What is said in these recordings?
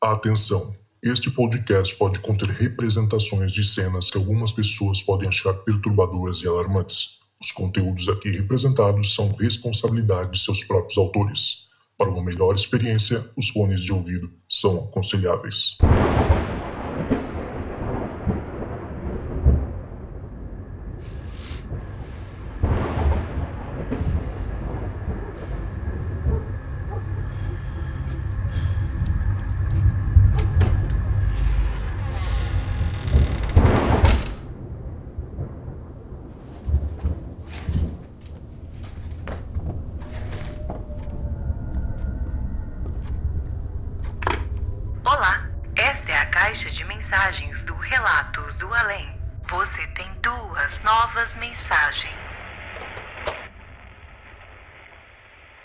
Atenção! Este podcast pode conter representações de cenas que algumas pessoas podem achar perturbadoras e alarmantes. Os conteúdos aqui representados são responsabilidade de seus próprios autores. Para uma melhor experiência, os fones de ouvido são aconselháveis. Olá, esta é a caixa de mensagens do Relatos do Além. Você tem 2 novas mensagens.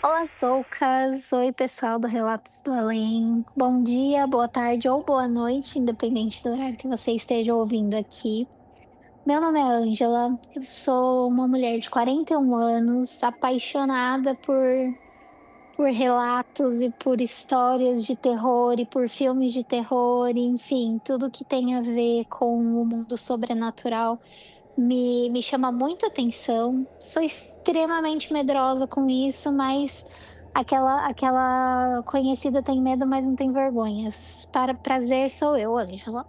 Olá, Soucas! Oi, pessoal do Relatos do Além. Bom dia, boa tarde ou boa noite, independente do horário que você esteja ouvindo aqui. Meu nome é Ângela, eu sou uma mulher de 41 anos, apaixonada por relatos e por histórias de terror e por filmes de terror, enfim, tudo que tem a ver com o mundo sobrenatural me chama muito atenção. Sou extremamente medrosa com isso, mas aquela conhecida tem medo, mas não tem vergonha. Para prazer sou eu, Ângela.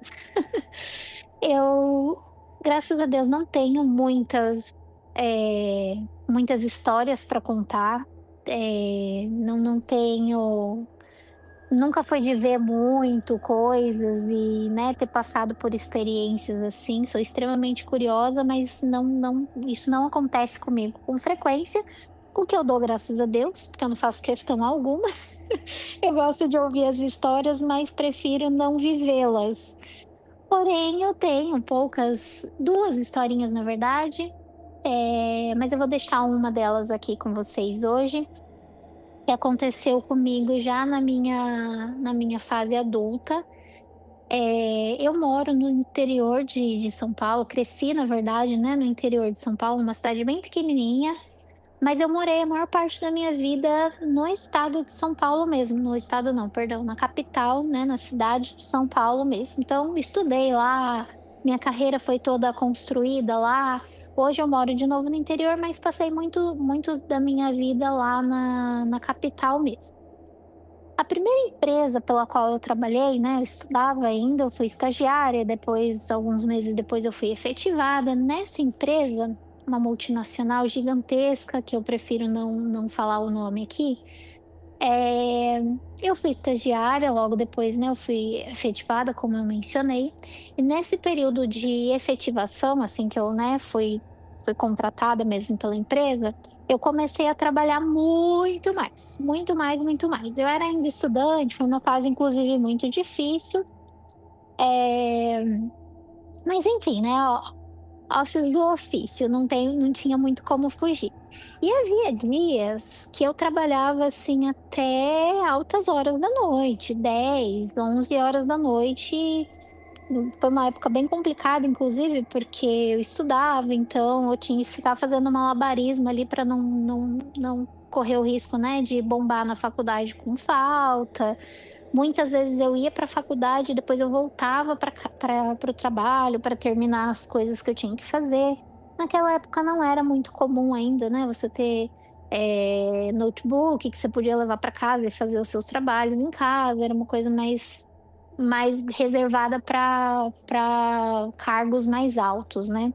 Eu, graças a Deus, não tenho muitas histórias para contar. Não tenho, nunca foi de ver muito coisas e, né, ter passado por experiências assim. Sou extremamente curiosa, mas isso não acontece comigo com frequência, o que eu dou graças a Deus, porque eu não faço questão alguma. Eu gosto de ouvir as histórias, mas prefiro não vivê-las. Porém, eu tenho 2 historinhas na verdade, mas eu vou deixar uma delas aqui com vocês hoje, que aconteceu comigo já na minha fase adulta. Eu moro no interior de São Paulo, cresci na verdade, né, no interior de São Paulo, uma cidade bem pequenininha, mas eu morei a maior parte da minha vida no estado de São Paulo mesmo, no estado não, perdão, na capital, né, na cidade de São Paulo mesmo. Então estudei lá, minha carreira foi toda construída lá. Hoje eu moro de novo no interior, mas passei muito da minha vida lá na capital mesmo. A primeira empresa pela qual eu trabalhei, né, eu estudava ainda, eu fui estagiária, depois, alguns meses depois, eu fui efetivada. Nessa empresa, uma multinacional gigantesca, que eu prefiro não falar o nome aqui, eh, eu fui estagiária, logo depois, né, eu fui efetivada, como eu mencionei. E nesse período de efetivação, assim que eu, né, fui contratada mesmo pela empresa, eu comecei a trabalhar muito mais, muito mais, muito mais. Eu era ainda estudante, foi uma fase inclusive muito difícil, eh, mas enfim, né, ossos do ofício, não tinha muito como fugir. E havia dias que eu trabalhava, assim, até altas horas da noite, 10, 11 horas da noite. Foi uma época bem complicada, inclusive, porque eu estudava, então eu tinha que ficar fazendo malabarismo ali para não correr o risco, né, de bombar na faculdade com falta. Muitas vezes eu ia para a faculdade, depois eu voltava para o trabalho para terminar as coisas que eu tinha que fazer. Naquela época não era muito comum ainda, né, você ter, notebook que você podia levar para casa e fazer os seus trabalhos em casa, era uma coisa mais reservada para cargos mais altos, né.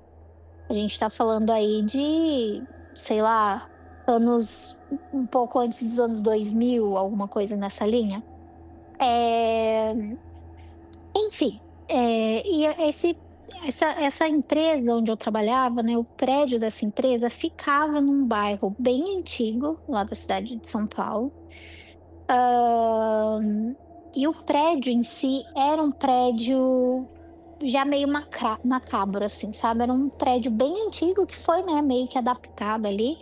A gente está falando aí de, sei lá, anos um pouco antes dos anos 2000, alguma coisa nessa linha. Eh, Enfim, e essa empresa onde eu trabalhava, né, o prédio dessa empresa ficava num bairro bem antigo, lá da cidade de São Paulo. Hã, e o prédio em si era um prédio já meio macabro, assim, sabe, era um prédio bem antigo que foi, né, meio que adaptado ali.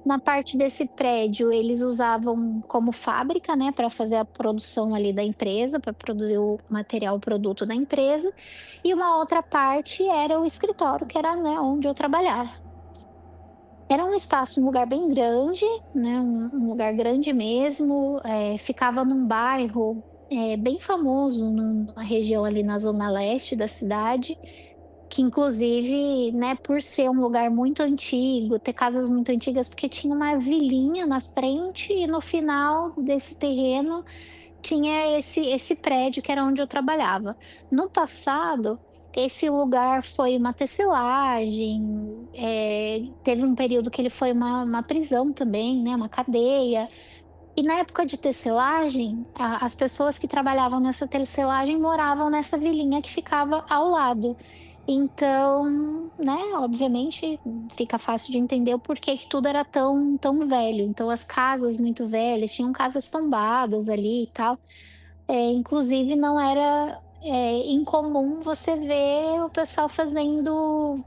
Na parte desse prédio, eles usavam como fábrica, né, para fazer a produção ali da empresa, para produzir o material, o produto da empresa, e uma outra parte era o escritório, que era, né, onde eu trabalhava. Era um espaço, um lugar bem grande, né, um lugar grande mesmo, ficava num bairro. bem famoso numa região ali na zona leste da cidade, que inclusive, né, por ser um lugar muito antigo, ter casas muito antigas, porque tinha uma vilinha na frente e no final desse terreno tinha esse prédio que era onde eu trabalhava. No passado, esse lugar foi uma tecelagem, teve um período que ele foi uma prisão também, né, uma cadeia. E na época de tecelagem, as pessoas que trabalhavam nessa tecelagem moravam nessa vilinha que ficava ao lado. Então, né, obviamente fica fácil de entender o porquê que tudo era tão velho. Então as casas muito velhas, tinham casas tombadas ali e tal. Inclusive não era, incomum você ver o pessoal fazendo,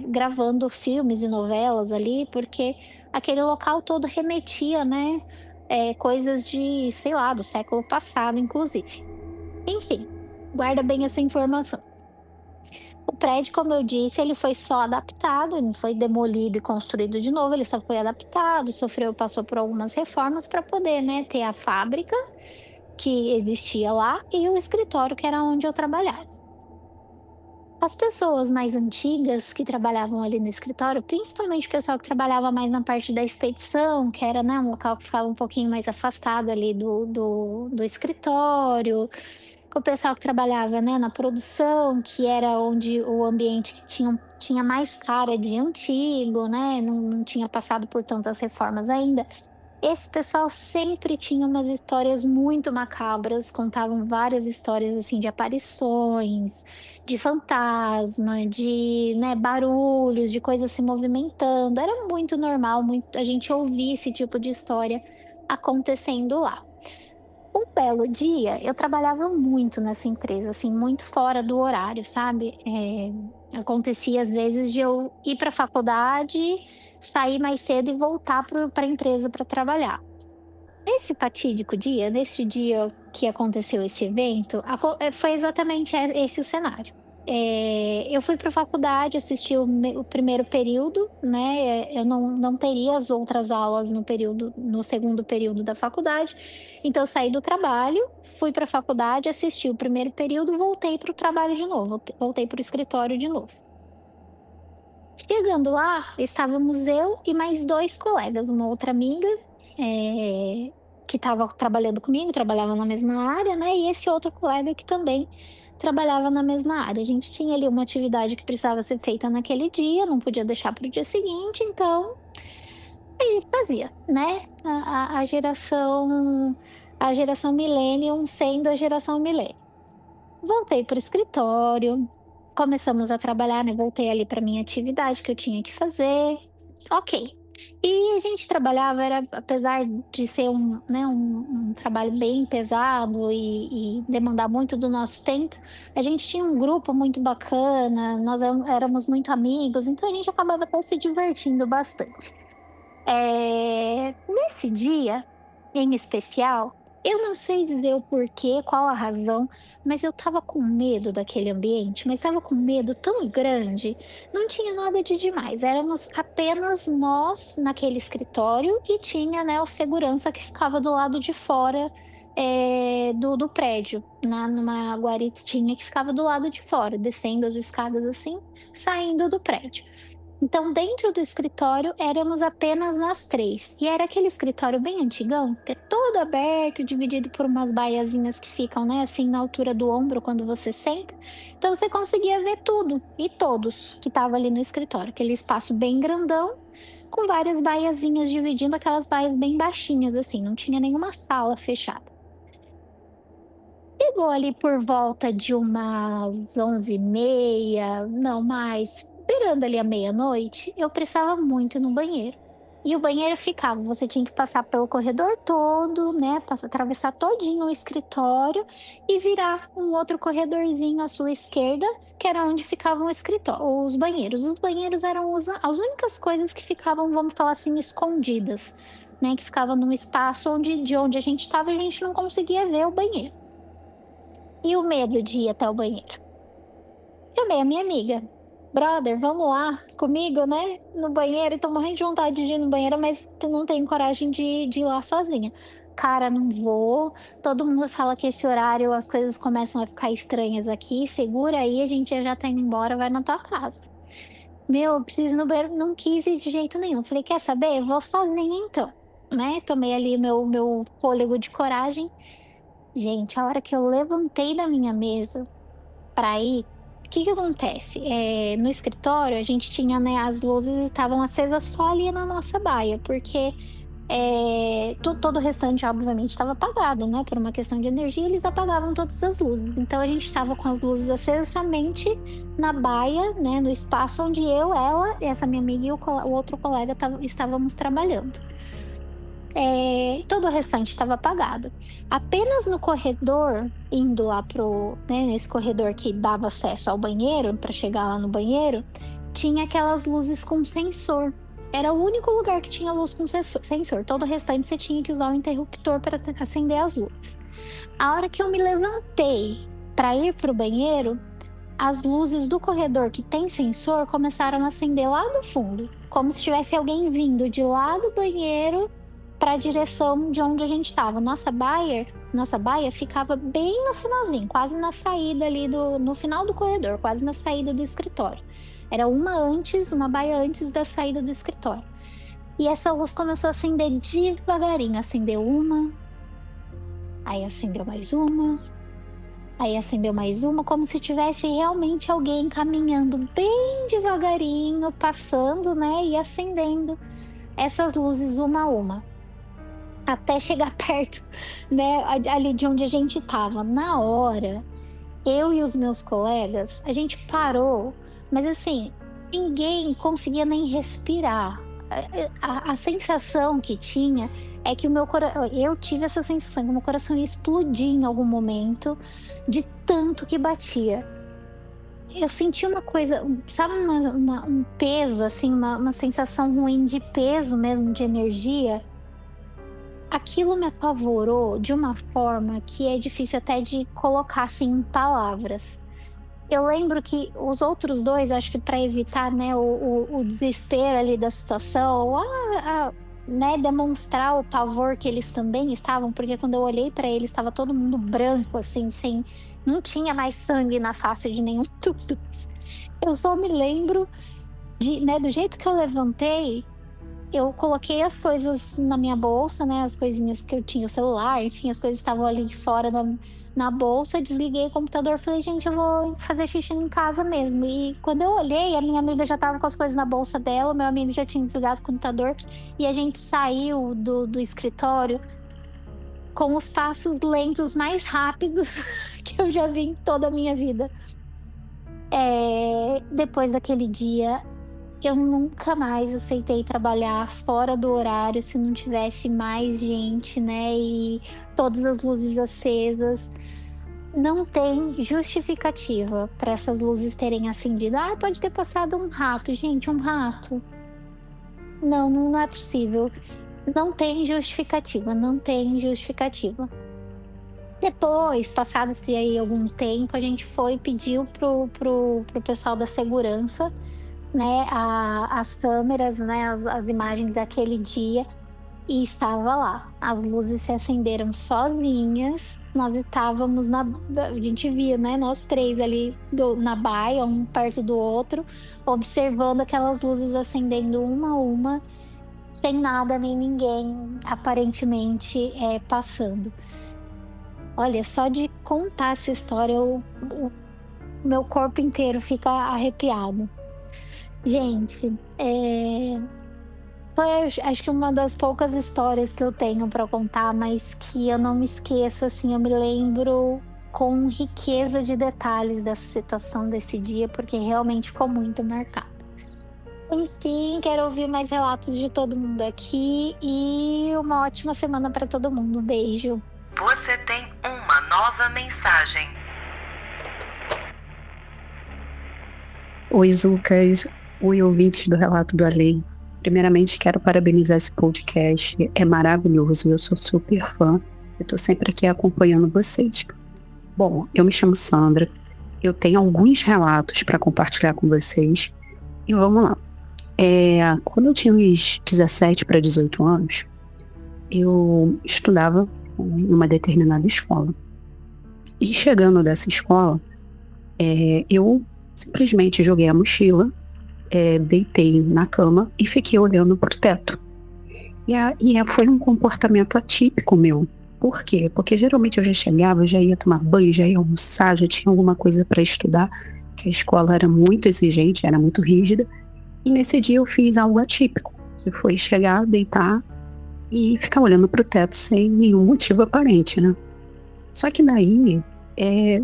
gravando filmes e novelas ali, porque aquele local todo remetia, né, coisas de, sei lá, do século passado inclusive. Enfim, guarda bem essa informação. O prédio, como eu disse, ele foi só adaptado, ele não foi demolido e construído de novo, ele só foi adaptado, passou por algumas reformas para poder, né, ter a fábrica que existia lá e o escritório que era onde eu trabalhava. As pessoas mais antigas que trabalhavam ali no escritório, principalmente o pessoal que trabalhava mais na parte da expedição, que era, né, um local que ficava um pouquinho mais afastado ali do escritório, o pessoal que trabalhava, né, na produção, que era onde o ambiente que tinha mais cara de antigo, né, não tinha passado por tantas reformas ainda. Esse pessoal sempre tinha umas histórias muito macabras, contavam várias histórias, assim, de aparições, de fantasma, de, né, barulhos, de coisas se movimentando. Era muito normal, a gente ouvia esse tipo de história acontecendo lá. Um belo dia, eu trabalhava muito nessa empresa, assim, muito fora do horário, sabe. Acontecia às vezes de eu ir para a faculdade, sair mais cedo e voltar para a empresa para trabalhar. Nesse fatídico dia, nesse dia que aconteceu esse evento, foi exatamente esse o cenário. Eu fui para a faculdade, assisti o primeiro período, né, eu não teria as outras aulas no segundo período da faculdade, então eu saí do trabalho, fui para a faculdade, assisti o primeiro período, voltei para o trabalho de novo, voltei para o escritório de novo. Chegando lá, estávamos eu e mais 2 colegas, uma outra amiga, que estava trabalhando comigo, trabalhava na mesma área, né, e esse outro colega que também trabalhava na mesma área. A gente tinha ali uma atividade que precisava ser feita naquele dia, não podia deixar para o dia seguinte, então aí fazia, né, a geração millennium sendo a geração millennium. Voltei para o escritório, começamos a trabalhar, né, voltei ali para minha atividade que eu tinha que fazer, ok. E a gente trabalhava apesar de ser um trabalho bem pesado e demandar muito do nosso tempo, a gente tinha um grupo muito bacana, nós éramos muito amigos, então a gente acabava até se divertindo bastante. Nesse dia, em especial, eu não sei dizer o porquê, qual a razão, mas eu estava com medo daquele ambiente, mas estava com medo tão grande, não tinha nada de demais, éramos apenas nós naquele escritório e tinha, né, o segurança que ficava do lado de fora, do prédio, numa guaritinha que ficava do lado de fora, descendo as escadas assim, saindo do prédio. Então, dentro do escritório éramos apenas nós 3. E era aquele escritório bem antigão, que é todo aberto, dividido por umas baiazinhas que ficam, né, assim, na altura do ombro quando você senta. Então você conseguia ver tudo e todos que estavam ali no escritório. Aquele espaço bem grandão, com várias baiazinhas dividindo, aquelas baias bem baixinhas, assim, não tinha nenhuma sala fechada. Chegou ali por volta de umas 11h30, não mais, beirando ali a meia-noite, eu precisava muito ir no banheiro. E o banheiro ficava, você tinha que passar pelo corredor todo, né, atravessar todinho o escritório e virar um outro corredorzinho à sua esquerda, que era onde ficavam os banheiros. Os banheiros eram as únicas coisas que ficavam, vamos falar assim, escondidas, né, que ficava num espaço de onde a gente estava, a gente não conseguia ver o banheiro. E o medo de ir até o banheiro? Chamei a minha amiga. "Brother, vamos lá comigo, né, no banheiro, tô morrendo de vontade de ir no banheiro, mas não tenho coragem de ir lá sozinha". cara, não vou. Todo mundo fala que esse horário as coisas começam a ficar estranhas aqui. Segura aí, a gente já tá indo embora, vai na tua casa. Meu, eu preciso ir no banheiro, não quis ir de jeito nenhum. Falei, quer saber? Eu vou sozinha então, né? Tomei ali meu fôlego de coragem. Gente, a hora que eu levantei da minha mesa pra ir, o que que acontece? No escritório a gente tinha, né, as luzes estavam acesas só ali na nossa baia, porque, todo o restante obviamente estava apagado, né, por uma questão de energia, eles apagavam todas as luzes. Então a gente estava com as luzes acesas somente na baia, né, no espaço onde eu, ela, essa minha amiga e o outro colega estávamos trabalhando. Todo o restante estava apagado. Apenas no corredor, indo lá né, nesse corredor que dava acesso ao banheiro, para chegar lá no banheiro, tinha aquelas luzes com sensor. Era o único lugar que tinha luz com sensor. Todo o restante você tinha que usar o interruptor para acender as luzes. A hora que eu me levantei para ir para o banheiro, as luzes do corredor que tem sensor começaram a acender lá no fundo, como se tivesse alguém vindo de lá do banheiro para a direção de onde a gente estava. Nossa baia ficava bem no finalzinho, quase na saída ali no final do corredor, quase na saída do escritório. Era uma baia antes da saída do escritório. E essa luz começou a acender devagarinho. Acendeu uma, aí acendeu mais uma, aí acendeu mais uma, como se tivesse realmente alguém caminhando bem devagarinho, passando, né, e acendendo essas luzes uma a uma, até chegar perto, né, ali de onde a gente estava. Na hora, eu e os meus colegas, a gente parou, mas assim, ninguém conseguia nem respirar. A sensação que tinha é que eu tive essa sensação que o meu coração ia explodir em algum momento, de tanto que batia. Eu senti uma coisa, sabe, um peso, assim, uma sensação ruim de peso mesmo, de energia. Aquilo me apavorou de uma forma que é difícil até de colocar, assim, em palavras. Eu lembro que os outros dois, acho que para evitar, né, o desespero ali da situação, né, demonstrar o pavor que eles também estavam, porque quando eu olhei para eles estava todo mundo branco, assim, não tinha mais sangue na face de nenhum dos dois. Eu só me lembro né, do jeito que eu levantei, eu coloquei as coisas na minha bolsa, né, as coisinhas que eu tinha, o celular, enfim, as coisas estavam ali de fora na bolsa, desliguei o computador, falei, gente, eu vou fazer xixi em casa mesmo. E quando eu olhei, a minha amiga já estava com as coisas na bolsa dela, o meu amigo já tinha desligado o computador, e a gente saiu do escritório com os passos lentos mais rápidos que eu já vi em toda a minha vida. Depois daquele dia, eu nunca mais aceitei trabalhar fora do horário se não tivesse mais gente, né, e todas as luzes acesas. Não tem justificativa para essas luzes terem acendido. Pode ter passado um rato. Gente, um rato. Não é possível. Não tem justificativa, não tem justificativa. Depois, passados aí algum tempo, a gente foi e pediu pro pessoal da segurança, né, as câmeras, né, as imagens daquele dia, e estava lá. As luzes se acenderam sozinhas. Nós estávamos a gente via, né, nós três ali na baia, um perto do outro, observando aquelas luzes acendendo uma a uma, sem nada nem ninguém aparentemente passando. Olha, só de contar essa história, o meu corpo inteiro fica arrepiado. Gente, foi acho que uma das poucas histórias que eu tenho para contar, mas que eu não me esqueço, assim, eu me lembro com riqueza de detalhes dessa situação desse dia, porque realmente ficou muito marcado. Enfim, quero ouvir mais relatos de todo mundo aqui e uma ótima semana para todo mundo. Um beijo. Você tem uma nova mensagem. Oi, Zucas. Oi, ouvintes do Relato do Além. Primeiramente, quero parabenizar esse podcast. É maravilhoso, eu sou super fã. Eu tô sempre aqui acompanhando vocês. Bom, eu me chamo Sandra. Eu tenho alguns relatos para compartilhar com vocês. E vamos lá. Quando eu tinha uns 17 para 18 anos, eu estudava em uma determinada escola. E chegando dessa escola, eu simplesmente joguei a mochila, deitei na cama e fiquei olhando pro teto. Foi um comportamento atípico meu. Por quê? Porque geralmente eu já chegava, já ia tomar banho, já ia almoçar, já tinha alguma coisa para estudar, que a escola era muito exigente, era muito rígida. E nesse dia eu fiz algo atípico, que foi chegar, deitar e ficar olhando pro teto sem nenhum motivo aparente, né? Só que daí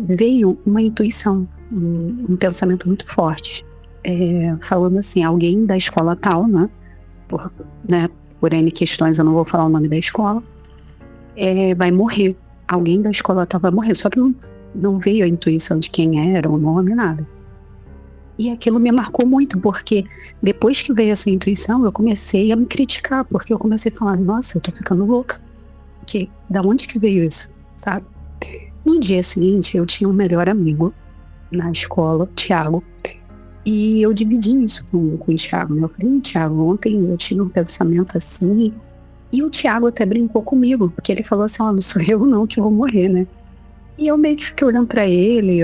veio uma intuição, um pensamento muito forte, falando assim, alguém da escola tal, né? Por N questões, eu não vou falar o nome da escola, vai morrer. Alguém da escola tal vai morrer. Só que não veio a intuição de quem era, o nome, nada. E aquilo me marcou muito, porque depois que veio essa intuição, eu comecei a me criticar, porque eu comecei a falar, nossa, eu tô ficando louca. Da onde que veio isso, sabe? No dia seguinte, eu tinha um melhor amigo na escola, o Thiago, e eu dividi isso com o Thiago, né? Eu falei, Thiago, ontem eu tive um pensamento assim, e o Thiago até brincou comigo, porque ele falou assim, não sou eu não que vou morrer, né? E eu meio que fiquei olhando pra ele,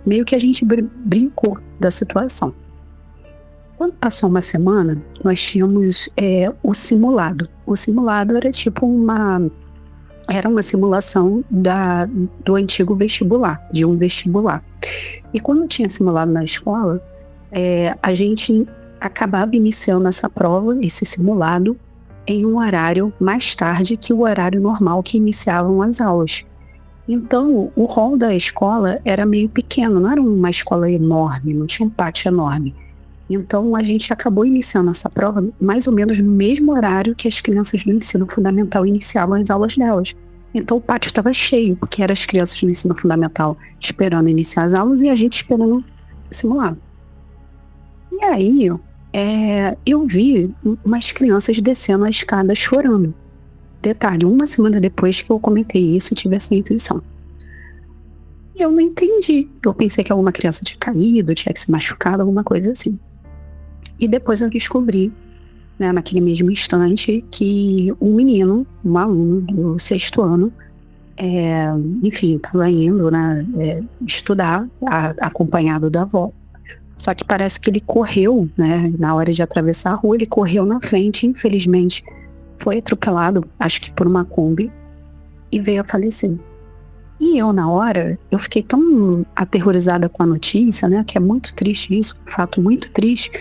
meio que a gente brincou da situação. Quando passou uma semana, nós tínhamos o simulado. O simulado era tipo uma simulação do antigo vestibular, de um vestibular. E quando tinha simulado na escola, a gente acabava iniciando essa prova, esse simulado, em um horário mais tarde que o horário normal que iniciavam as aulas. Então, o hall da escola era meio pequeno, não era uma escola enorme, não tinha um pátio enorme. Então, a gente acabou iniciando essa prova mais ou menos no mesmo horário que as crianças do ensino fundamental iniciavam as aulas delas. Então, o pátio estava cheio, porque eram as crianças do ensino fundamental esperando iniciar as aulas e a gente esperando simulado. E aí, eu vi umas crianças descendo a escada chorando. Detalhe, uma semana depois que eu comentei isso, eu tive essa intuição. E eu não entendi. Eu pensei que alguma criança tinha caído, tinha se machucado, alguma coisa assim. E depois eu descobri, né, naquele mesmo instante, que um aluno do 6º ano, estava indo, né, estudar, acompanhado da avó. Só que parece que ele correu, né, na hora de atravessar a rua, ele correu na frente, infelizmente, foi atropelado, acho que por uma Kombi, e veio a falecer. E eu, na hora, eu fiquei tão aterrorizada com a notícia, né, que é muito triste isso, um fato muito triste,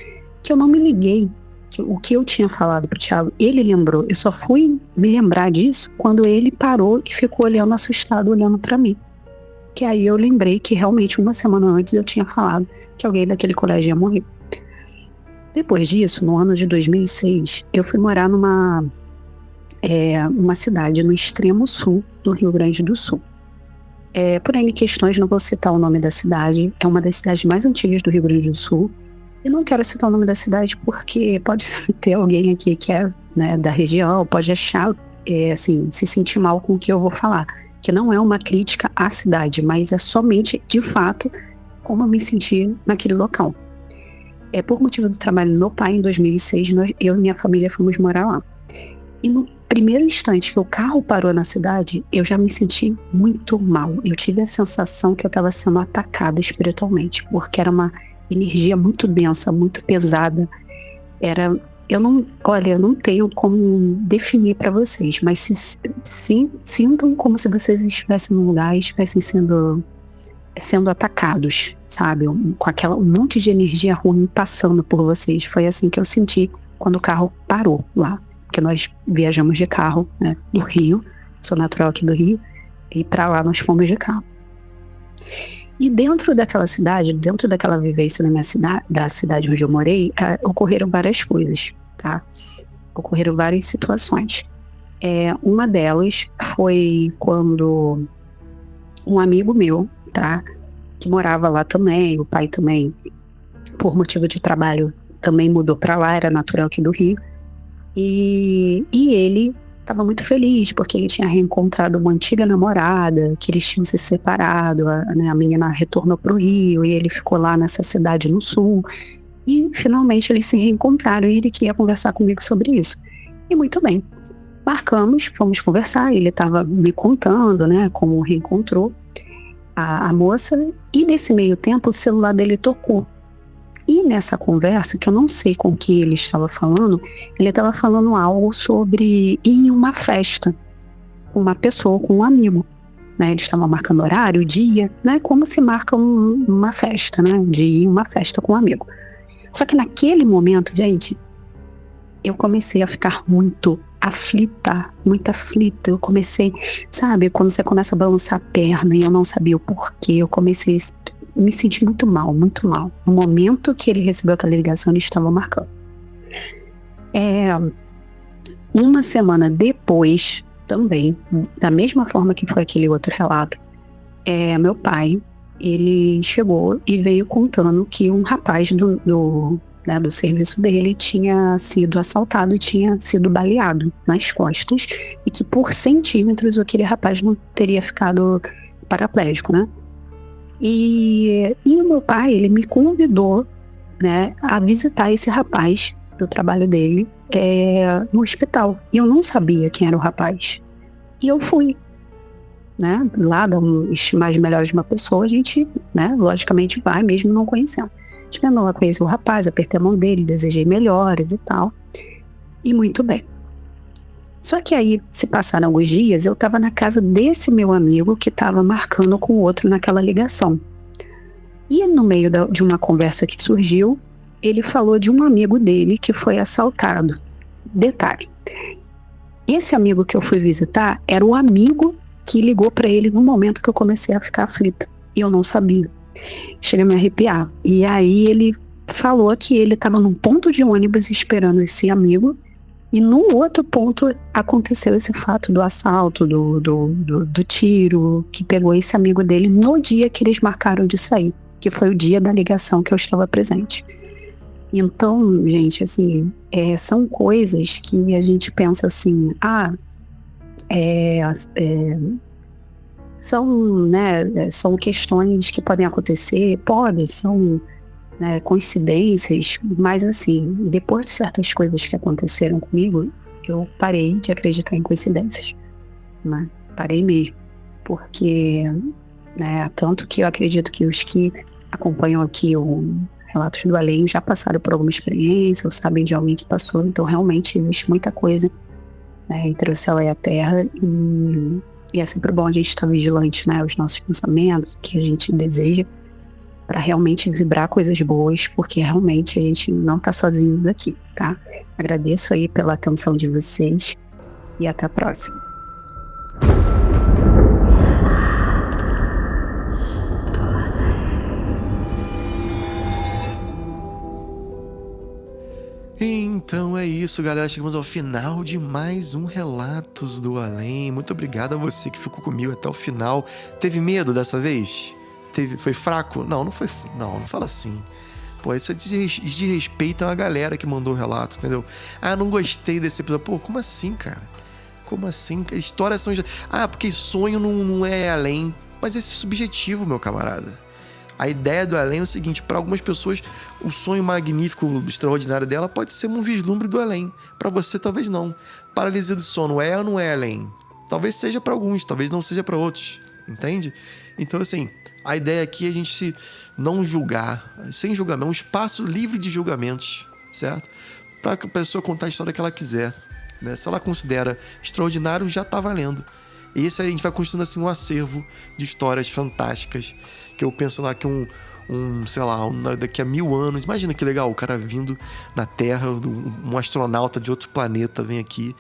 que eu não me liguei. O que eu tinha falado pro Thiago, ele lembrou. Eu só fui me lembrar disso quando ele parou e ficou olhando assustado, olhando pra mim. Que aí eu lembrei que realmente uma semana antes eu tinha falado que alguém daquele colégio ia morrer. Depois disso, no ano de 2006, eu fui morar numa cidade no extremo sul do Rio Grande do Sul. Por N questões, não vou citar o nome da cidade, é uma das cidades mais antigas do Rio Grande do Sul. E não quero citar o nome da cidade porque pode ter alguém aqui que é, né, da região, pode achar, se sentir mal com o que eu vou falar. Que não é uma crítica à cidade, mas é somente, de fato, como eu me senti naquele local. Por motivo do trabalho do meu pai, em 2006, eu e minha família fomos morar lá. E no primeiro instante que o carro parou na cidade, eu já me senti muito mal. Eu tive a sensação que eu estava sendo atacada espiritualmente, porque era uma energia muito densa, muito pesada. Eu não tenho como definir para vocês, mas sintam como se vocês estivessem num lugar e estivessem sendo atacados, sabe? Com um monte de energia ruim passando por vocês. Foi assim que eu senti quando o carro parou lá. Porque nós viajamos de carro, né, do Rio, sou natural aqui do Rio, e para lá nós fomos de carro. E dentro daquela cidade, dentro daquela vivência da cidade onde eu morei, ocorreram várias coisas, tá? Ocorreram várias situações. Uma delas foi quando um amigo meu, tá? Que morava lá também, o pai também, por motivo de trabalho, também mudou para lá, era natural aqui do Rio. E ele estava muito feliz, porque ele tinha reencontrado uma antiga namorada, que eles tinham se separado, a menina retornou para o Rio, e ele ficou lá nessa cidade no sul, e finalmente eles se reencontraram, e ele queria conversar comigo sobre isso. E muito bem, marcamos, fomos conversar, ele estava me contando, né, como reencontrou a moça, e nesse meio tempo o celular dele tocou. E nessa conversa, que eu não sei com que ele estava falando algo sobre ir em uma festa com uma pessoa, com um amigo, né? Eles estavam marcando horário, dia, né? Como se marca uma festa, né? De ir em uma festa com um amigo. Só que naquele momento, gente, eu comecei a ficar muito aflita. Eu comecei, sabe, quando você começa a balançar a perna e eu não sabia o porquê, eu comecei a me sentir muito mal. No momento que ele recebeu aquela ligação, ele estava marcando. Uma semana depois, também, da mesma forma que foi aquele outro relato, meu pai, ele chegou e veio contando que um rapaz do serviço dele tinha sido assaltado e tinha sido baleado nas costas, e que por centímetros aquele rapaz não teria ficado paraplégico, né? E o meu pai, ele me convidou, né, a visitar esse rapaz do trabalho dele no hospital. E eu não sabia quem era o rapaz. E eu fui, né? Lá, dando estimar as melhores de uma pessoa, a gente, né, logicamente vai, mesmo não conhecendo. Chegando lá, conheci o rapaz, apertei a mão dele, desejei melhoras e tal. E muito bem. Só que aí, se passaram alguns dias, eu estava na casa desse meu amigo que estava marcando com o outro naquela ligação. E no meio de uma conversa que surgiu, ele falou de um amigo dele que foi assaltado. Detalhe, esse amigo que eu fui visitar era o amigo que ligou para ele no momento que eu comecei a ficar aflita. E eu não sabia. Cheguei a me arrepiar. E aí ele falou que ele estava num ponto de ônibus esperando esse amigo. E num outro ponto aconteceu esse fato do assalto, do tiro, que pegou esse amigo dele no dia que eles marcaram de sair, que foi o dia da ligação que eu estava presente. Então, gente, assim, são coisas que a gente pensa assim, são questões que podem acontecer, são, né, coincidências, mas assim, depois de certas coisas que aconteceram comigo, eu parei de acreditar em coincidências, né? Parei mesmo, porque, né, tanto que eu acredito que os que acompanham aqui o Relatos do Além já passaram por alguma experiência, ou sabem de alguém que passou, então realmente existe muita coisa, né, entre o céu e a terra, e é sempre bom a gente estar vigilante, né, aos nossos pensamentos, o que a gente deseja, para realmente vibrar coisas boas, porque realmente a gente não tá sozinho aqui, tá? Agradeço aí pela atenção de vocês e até a próxima. Então é isso, galera. Chegamos ao final de mais um Relatos do Além. Muito obrigado a você que ficou comigo até o final. Teve medo dessa vez? Foi fraco? Não foi. Não fala assim. Pô, isso é desrespeito a galera que mandou o relato, entendeu? Não gostei desse episódio. Pô, como assim, cara? Como assim? Histórias são... porque sonho não é além. Mas esse é subjetivo, meu camarada. A ideia do além é o seguinte: para algumas pessoas, o sonho magnífico, extraordinário dela pode ser um vislumbre do além. Para você, talvez não. Paralisia do sono é ou não é além? Talvez seja para alguns, talvez não seja para outros. Entende? Então, assim, a ideia aqui é a gente se não julgar, sem julgamento, um espaço livre de julgamentos, certo? Para a pessoa contar a história que ela quiser, né? Se ela considera extraordinário, já tá valendo. E esse aí a gente vai construindo assim um acervo de histórias fantásticas, que eu penso lá que daqui a 1000 anos, imagina que legal, o cara vindo na Terra, um astronauta de outro planeta vem aqui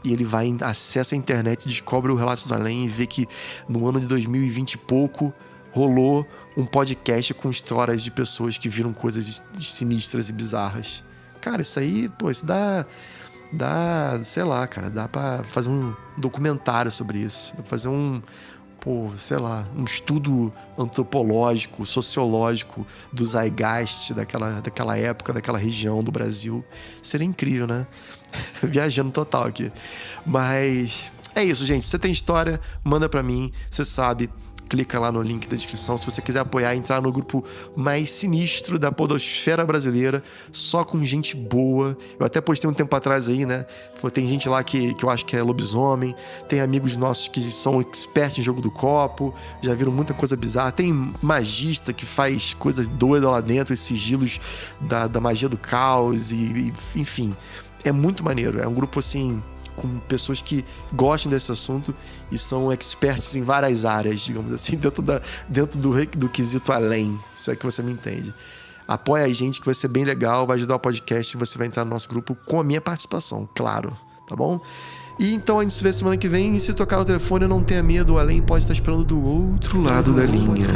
e ele vai, acessa a internet, descobre o Relatos do Além e vê que no ano de 2020 e pouco rolou um podcast com histórias de pessoas que viram coisas sinistras e bizarras. Cara, isso aí, isso dá, sei lá, cara, dá pra fazer um documentário sobre isso, dá pra fazer um estudo antropológico, sociológico do zeitgeist daquela época, daquela região do Brasil. Seria incrível, né? Viajando total aqui. Mas é isso, gente. Se você tem história, manda pra mim. Você sabe, clica lá no link da descrição. Se você quiser apoiar, entrar no grupo mais sinistro da podosfera brasileira, só com gente boa. Eu até postei um tempo atrás aí, né? Tem gente lá que eu acho que é lobisomem, tem amigos nossos que são expertos em jogo do copo, já viram muita coisa bizarra, tem magista que faz coisas doidas lá dentro, e sigilos da magia do caos, e enfim, é muito maneiro. É um grupo assim com pessoas que gostam desse assunto e são experts em várias áreas, digamos assim, dentro do quesito além. Isso é que você me entende. Apoia a gente, que vai ser bem legal, vai ajudar o podcast, e você vai entrar no nosso grupo com a minha participação, claro, tá bom? E então a gente se vê semana que vem, e se tocar o telefone, não tenha medo, o além pode estar esperando do outro lado da linha.